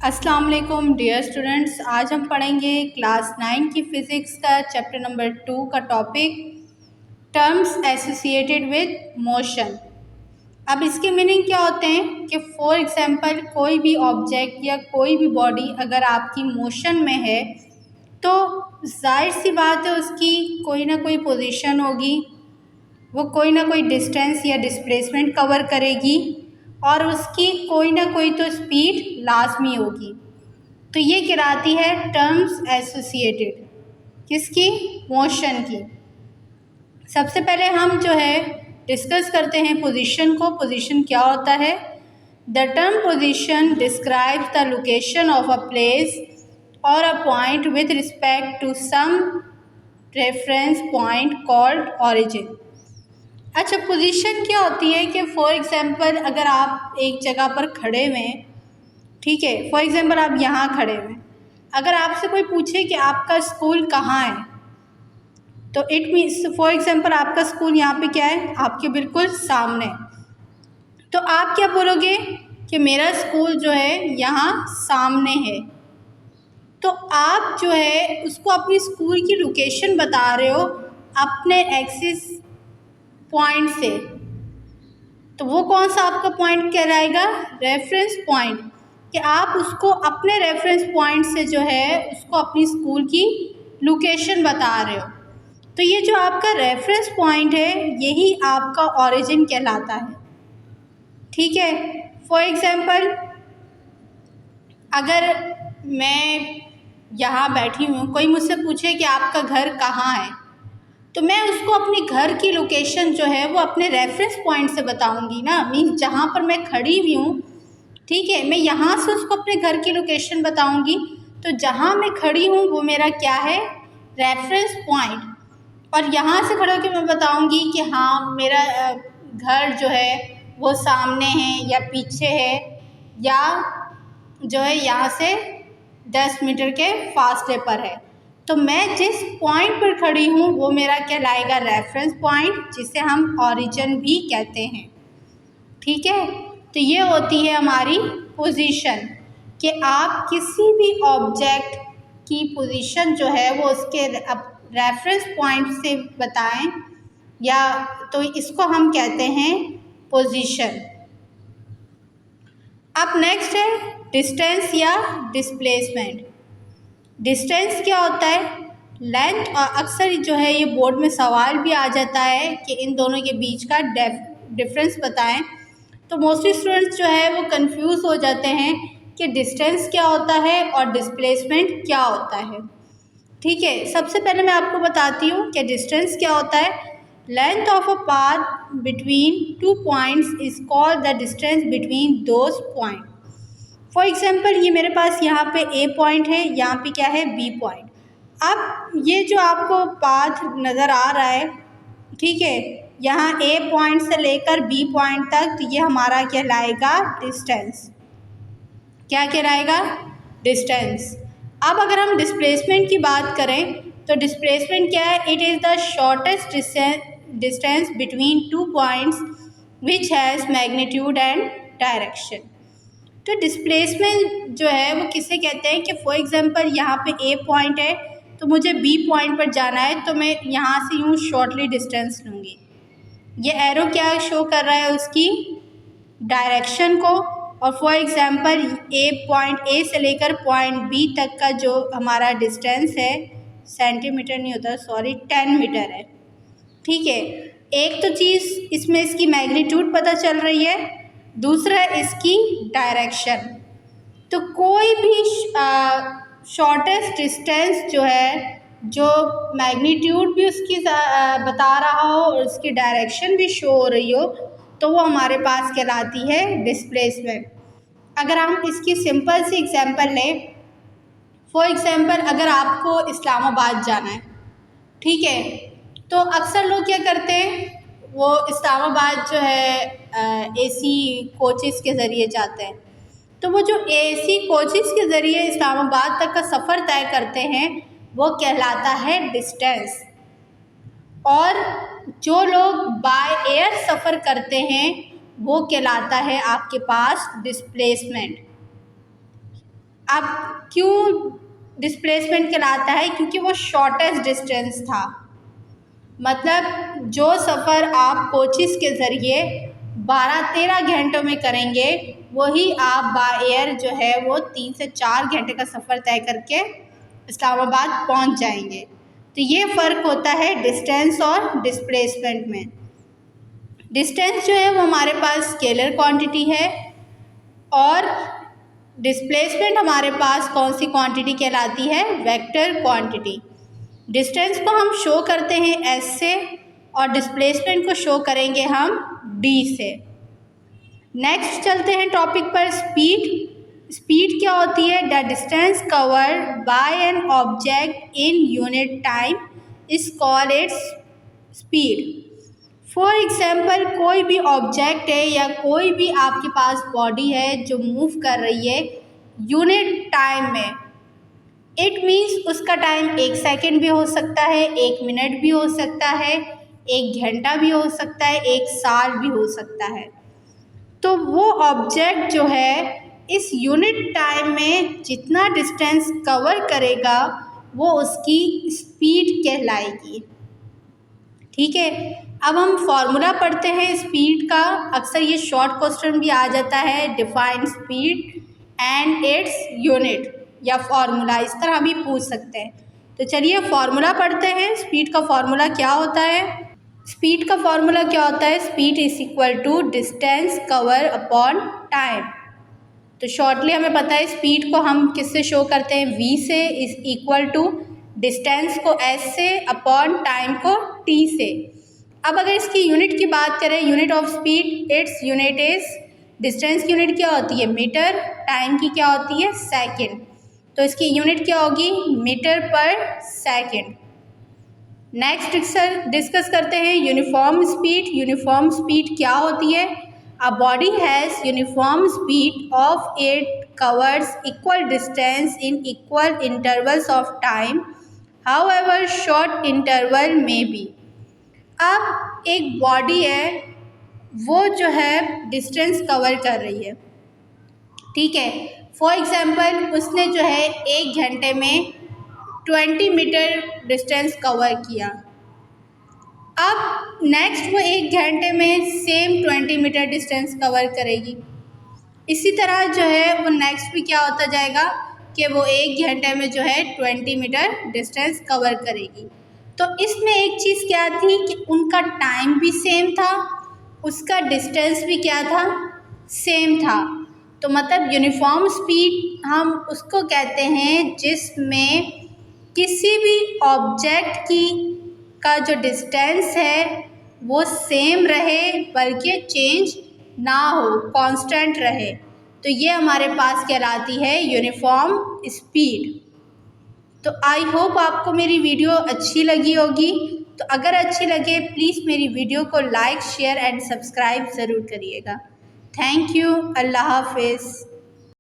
अस्सलाम वालेकुम dear students. आज हम पढ़ेंगे क्लास 9 की फ़िज़िक्स का चैप्टर नंबर 2 का topic terms associated with motion. अब इसके मीनिंग क्या होते हैं कि फॉर एग्जांपल कोई भी ऑब्जेक्ट या कोई भी बॉडी अगर आपकी मोशन में है तो जाहिर सी बात है उसकी कोई ना कोई पोजीशन होगी, वो कोई ना कोई डिस्टेंस या डिस्प्लेसमेंट कवर करेगी और उसकी कोई ना कोई तो स्पीड लाजमी होगी। तो ये कहलाती है टर्म्स एसोसिएटेड किसकी, मोशन की। सबसे पहले हम जो है डिस्कस करते हैं पोजीशन को। पोजीशन क्या होता है? The term position describes the location of a place और a point with respect to some reference point called origin. अच्छा, पोजीशन क्या होती है कि फॉर एग्जांपल अगर आप एक जगह पर खड़े हुए हैं, ठीक है, फॉर एग्जांपल आप यहाँ खड़े हुए हैं, अगर आपसे कोई पूछे कि आपका स्कूल कहाँ है तो इट मीन्स फॉर एग्जांपल आपका स्कूल यहाँ पे क्या है, आपके बिल्कुल सामने। तो आप क्या बोलोगे कि मेरा स्कूल जो है यहाँ सामने है। तो आप जो है उसको अपनी स्कूल की लोकेशन बता रहे हो अपने एक्सिस पॉइंट से। तो वो कौन सा आपका पॉइंट कहलाएगा? Reference point. कि आप उसको अपने रेफरेंस पॉइंट से जो है उसको अपनी स्कूल की लोकेशन बता रहे हो। तो ये जो आपका रेफरेंस पॉइंट है यही आपका ओरिजिन कहलाता है, ठीक है। फॉर एग्जांपल अगर मैं यहाँ बैठी हूँ, कोई मुझसे पूछे कि आपका घर कहाँ है, तो मैं उसको अपने घर की लोकेशन जो है वो अपने रेफरेंस पॉइंट से बताऊंगी ना। मीन्स जहाँ पर मैं खड़ी हुई हूँ, ठीक है, मैं यहाँ से उसको अपने घर की लोकेशन बताऊंगी। तो जहाँ मैं खड़ी हूँ वो मेरा क्या है? Reference point. और यहाँ से खड़े होकर मैं बताऊंगी कि हाँ मेरा घर जो है वो सामने है या पीछे है या जो है यहाँ से 10 मीटर के फासले पर है। तो मैं जिस पॉइंट पर खड़ी हूँ वो मेरा कहलाएगा रेफरेंस पॉइंट, जिसे हम ओरिजिन भी कहते हैं, ठीक है। तो ये होती है हमारी पोजीशन कि आप किसी भी ऑब्जेक्ट की पोजीशन जो है वो उसके रेफरेंस पॉइंट से बताएं, या तो इसको हम कहते हैं पोजीशन। अब नेक्स्ट है डिस्टेंस या डिस्प्लेसमेंट। डिस्टेंस क्या होता है? लेंथ। और अक्सर जो है ये बोर्ड में सवाल भी आ जाता है कि इन दोनों के बीच का डिफरेंस बताएं। तो मोस्टली स्टूडेंट्स जो है वो कंफ्यूज हो जाते हैं कि डिस्टेंस क्या होता है और डिस्प्लेसमेंट क्या होता है, ठीक है। सबसे पहले मैं आपको बताती हूँ कि डिस्टेंस क्या होता है। Length of a path between two points is called the distance between those point. For example ये मेरे पास यहाँ पे ए पॉइंट है, यहाँ पे क्या है? B point. अब ये जो आपको पाथ नज़र आ रहा है, ठीक है, यहाँ ए पॉइंट से लेकर बी पॉइंट तक, तो ये हमारा कहलाएगा डिस्टेंस। क्या कहलाएगा? डिस्टेंस। अब अगर हम डिस्प्लेसमेंट की बात करें तो डिस्प्लेसमेंट क्या है? It is the shortest distance between two points which has magnitude and direction. तो डिस्प्लेसमेंट जो है वो किसे कहते हैं कि फॉर एग्जांपल यहाँ पे ए पॉइंट है तो मुझे बी पॉइंट पर जाना है, तो मैं यहाँ से यूँ शॉर्टली डिस्टेंस लूँगी। ये एरो क्या शो कर रहा है? उसकी डायरेक्शन को। और for example A point A से लेकर पॉइंट बी तक का जो हमारा डिस्टेंस है, सेंटीमीटर नहीं होता, सॉरी, 10 मीटर है, ठीक है। एक तो चीज़ इसमें इसकी मैग्नीट्यूड पता चल रही है, दूसरा इसकी डायरेक्शन। तो कोई भी शॉर्टेस्ट डिस्टेंस जो है, जो मैग्नीट्यूड भी उसकी बता रहा हो और उसकी डायरेक्शन भी शो हो रही हो, तो वो हमारे पास कहलाती है डिस्प्लेसमेंट। अगर हम इसकी सिंपल सी एग्जांपल लें, फॉर एग्जांपल अगर आपको इस्लामाबाद जाना है, ठीक है, तो अक्सर लोग क्या करते हैं, वो इस्लामाबाद जो है एसी कोचेस के ज़रिए जाते हैं। तो वो जो एसी कोचेस के ज़रिए इस्लामाबाद तक का सफ़र तय करते हैं वो कहलाता है डिस्टेंस। और जो लोग बाय एयर सफ़र करते हैं वो कहलाता है आपके पास डिस्प्लेसमेंट। अब क्यों डिस्प्लेसमेंट कहलाता है? क्योंकि वो शॉर्टेस्ट डिस्टेंस था। मतलब जो सफ़र आप कोचिज़ के ज़रिए 12-13 घंटों में करेंगे, वही आप बाय एयर जो है वो 3 से 4 घंटे का सफ़र तय करके इस्लामाबाद पहुंच जाएंगे। तो ये फ़र्क होता है डिस्टेंस और डिस्प्लेसमेंट में। डिस्टेंस जो है वो हमारे पास स्केलर क्वांटिटी है और डिस्प्लेसमेंट हमारे पास कौन सी क्वांटिटी कहलाती है? Vector quantity. डिस्टेंस को हम शो करते हैं एस से और डिस्प्लेसमेंट को शो करेंगे हम डी से। नेक्स्ट चलते हैं टॉपिक पर, स्पीड। स्पीड क्या होती है? The distance covered by an object in unit time is called its speed. For example, कोई भी ऑब्जेक्ट है या कोई भी आपके पास बॉडी है जो मूव कर रही है यूनिट टाइम में, इट मीन्स उसका टाइम 1 सेकेंड भी हो सकता है, 1 मिनट भी हो सकता है, 1 घंटा भी हो सकता है, 1 साल भी हो सकता है। तो वो ऑब्जेक्ट जो है इस यूनिट टाइम में जितना डिस्टेंस कवर करेगा वो उसकी स्पीड कहलाएगी। ठीक है, अब हम फॉर्मूला पढ़ते हैं स्पीड का। अक्सर ये शॉर्ट क्वेश्चन भी आ जाता है, define speed and its unit, या फॉर्मूला, इस तरह भी पूछ सकते हैं। तो चलिए फॉर्मूला पढ़ते हैं। स्पीड का फॉर्मूला क्या होता है? स्पीड का फॉर्मूला क्या होता है? Speed is equal to distance cover upon time. तो शॉर्टली हमें पता है स्पीड को हम किससे शो करते हैं? v से, इज इक्वल टू डिस्टेंस को s से अपॉन टाइम को t से। अब अगर इसकी यूनिट की बात करें, unit of speed, its unit is, distance की यूनिट क्या होती है? मीटर, टाइम की क्या होती है? सेकेंड। तो इसकी यूनिट क्या होगी? मीटर पर सेकेंड। नेक्स्ट डिस्कस करते हैं यूनिफॉर्म स्पीड। यूनिफॉर्म स्पीड क्या होती है? A body has uniform speed of it covers equal distance in equal intervals of time, however short interval में बी। अब एक बॉडी है, वो जो है डिस्टेंस कवर कर रही है, ठीक है। फॉर एग्जाम्पल, उसने जो है 1 घंटे में 20 मीटर डिस्टेंस कवर किया। अब नेक्स्ट वो 1 घंटे में सेम 20 मीटर डिस्टेंस कवर करेगी। इसी तरह जो है वो नेक्स्ट भी क्या होता जाएगा कि वो 1 घंटे में जो है 20 मीटर डिस्टेंस कवर करेगी। तो इसमें एक चीज़ क्या थी कि उनका टाइम भी सेम था, उसका डिस्टेंस भी क्या था? सेम था। तो मतलब यूनिफॉर्म स्पीड हम उसको कहते हैं जिसमें किसी भी ऑब्जेक्ट की का जो डिस्टेंस है वो सेम रहे, बल्कि चेंज ना हो, कांस्टेंट रहे। तो ये हमारे पास कहलाती है यूनिफॉर्म स्पीड। तो आई होप आपको मेरी वीडियो अच्छी लगी होगी। तो अगर अच्छी लगे प्लीज़ मेरी वीडियो को लाइक, शेयर एंड सब्सक्राइब ज़रूर करिएगा। Thank you. अल्लाह हाफिज़।